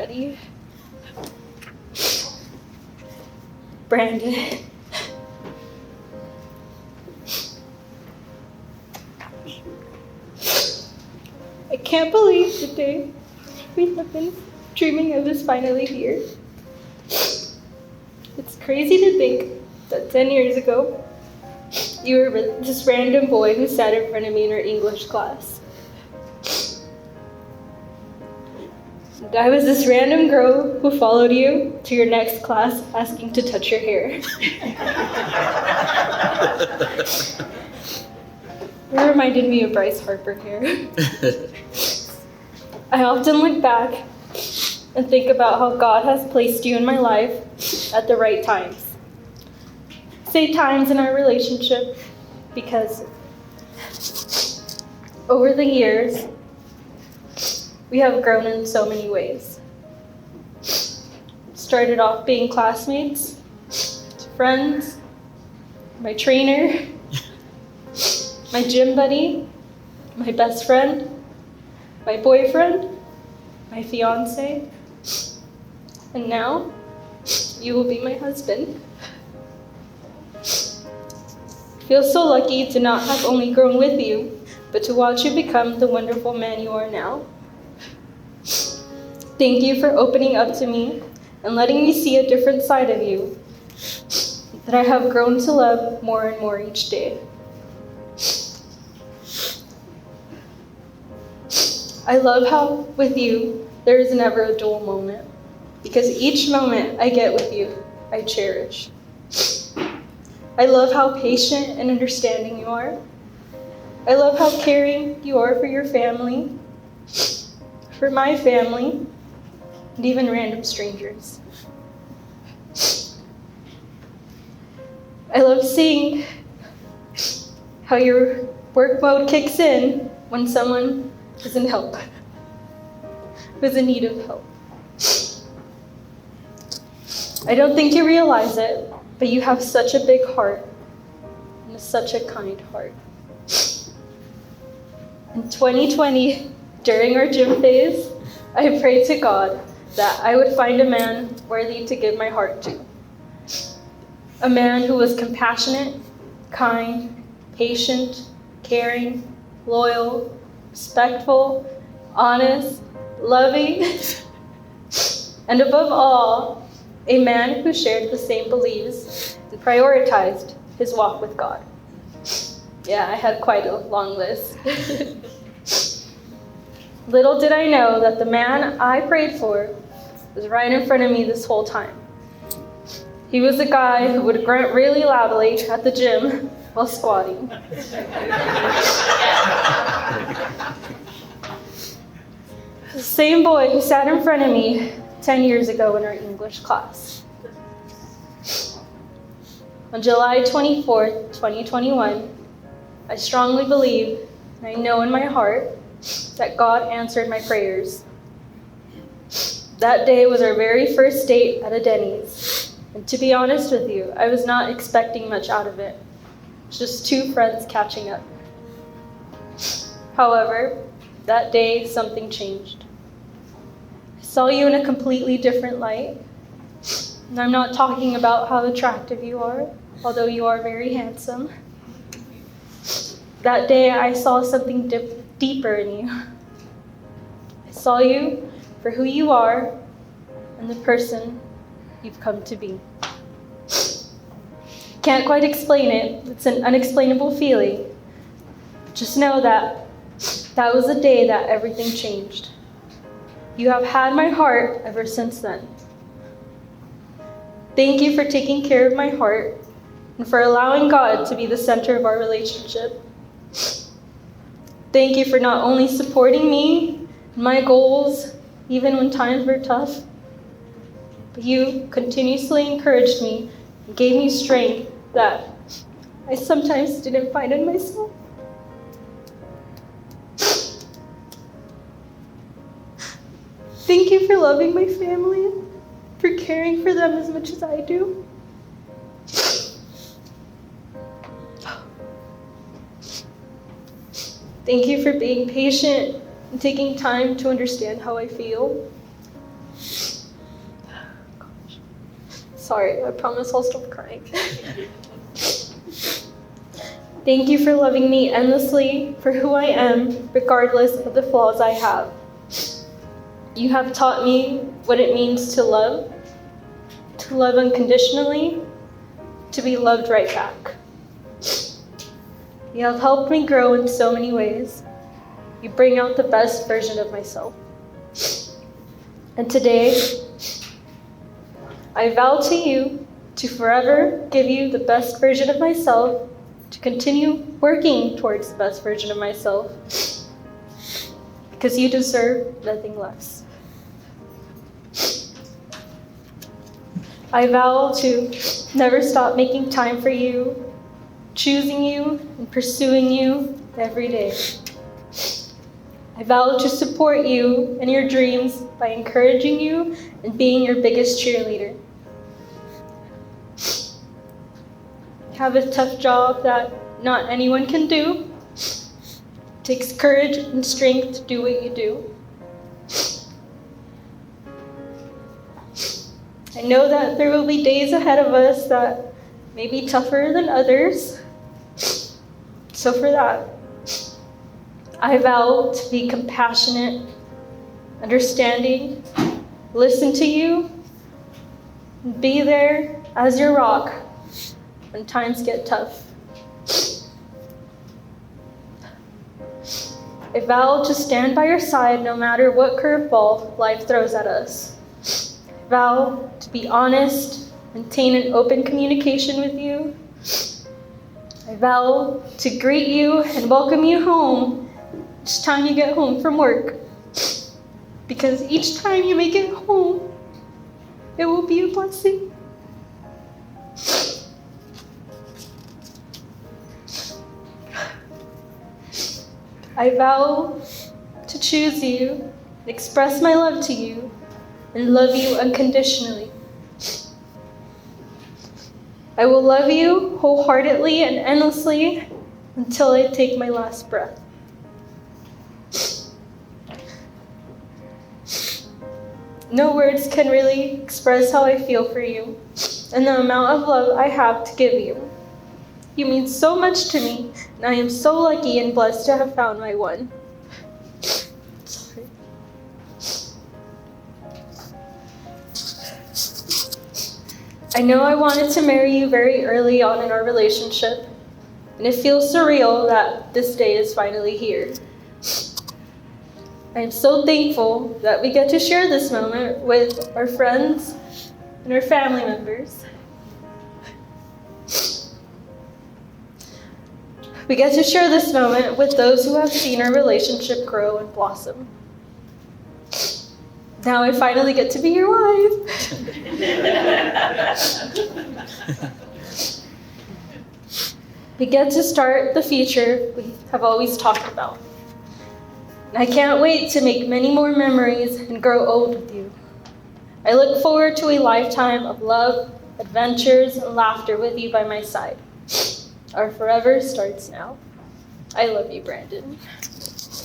buddy. Brandon. I can't believe the day we have been dreaming of is finally here. It's crazy to think that 10 years ago, you were this random boy who sat in front of me in our English class. And I was this random girl who followed you to your next class asking to touch your hair. It reminded me of Bryce Harper hair. I often look back and think about how God has placed you in my life at the right times. Say times in our relationship because over the years, we have grown in so many ways. Started off being classmates, friends, my trainer, my gym buddy, my best friend, my boyfriend, my fiance, and now you will be my husband. I feel so lucky to not have only grown with you, but to watch you become the wonderful man you are now. Thank you for opening up to me and letting me see a different side of you that I have grown to love more and more each day. I love how with you, there is never a dull moment, because each moment I get with you, I cherish. I love how patient and understanding you are. I love how caring you are for your family, for my family, and even random strangers. I love seeing how your work mode kicks in when someone is in help, who's in need of help. I don't think you realize it, but you have such a big heart and such a kind heart. In 2020, during our gym phase, I prayed to God that I would find a man worthy to give my heart to. A man who was compassionate, kind, patient, caring, loyal, respectful, honest, loving, and above all, a man who shared the same beliefs and prioritized his walk with God. Yeah, I had quite a long list. Little did I know that the man I prayed for was right in front of me this whole time. He was a guy who would grunt really loudly at the gym while squatting. The same boy who sat in front of me 10 years ago in our English class. On July 24th, 2021, I strongly believe, and I know in my heart, that God answered my prayers. That day was our very first date at a Denny's. And to be honest with you, I was not expecting much out of it. Just two friends catching up. However, that day something changed. I saw you in a completely different light. And I'm not talking about how attractive you are, although you are very handsome. That day I saw something deeper in you. I saw you for who you are and the person you've come to be. Can't quite explain it. It's an unexplainable feeling. Just know that that was the day that everything changed. You have had my heart ever since then. Thank you for taking care of my heart and for allowing God to be the center of our relationship. Thank you for not only supporting me and my goals, even when times were tough, but you continuously encouraged me and gave me strength that I sometimes didn't find in myself. Thank you for loving my family, for caring for them as much as I do. Thank you for being patient and taking time to understand how I feel. Gosh. Sorry, I promise I'll stop crying. Thank you for loving me endlessly for who I am, regardless of the flaws I have. You have taught me what it means to love unconditionally, to be loved right back. You have helped me grow in so many ways. You bring out the best version of myself. And today, I vow to you to forever give you the best version of myself, to continue working towards the best version of myself, because you deserve nothing less. I vow to never stop making time for you, choosing you, and pursuing you every day. I vow to support you and your dreams by encouraging you and being your biggest cheerleader. I have a tough job that not anyone can do. It takes courage and strength to do what you do. I know that there will be days ahead of us that may be tougher than others. So for that, I vow to be compassionate, understanding, listen to you, and be there as your rock when times get tough. I vow to stand by your side no matter what curveball life throws at us. I vow to be honest, maintain an open communication with you. I vow to greet you and welcome you home each time you get home from work. Because each time you make it home, it will be a blessing. I vow to choose you, express my love to you, and love you unconditionally. I will love you wholeheartedly and endlessly until I take my last breath. No words can really express how I feel for you and the amount of love I have to give you. You mean so much to me, and I am so lucky and blessed to have found my one. Sorry. I know I wanted to marry you very early on in our relationship, and it feels surreal that this day is finally here. I am so thankful that we get to share this moment with our friends and our family members. We get to share this moment with those who have seen our relationship grow and blossom. Now I finally get to be your wife. We get to start the future we have always talked about. And I can't wait to make many more memories and grow old with you. I look forward to a lifetime of love, adventures, and laughter with you by my side. Our forever starts now. I love you, Brandon.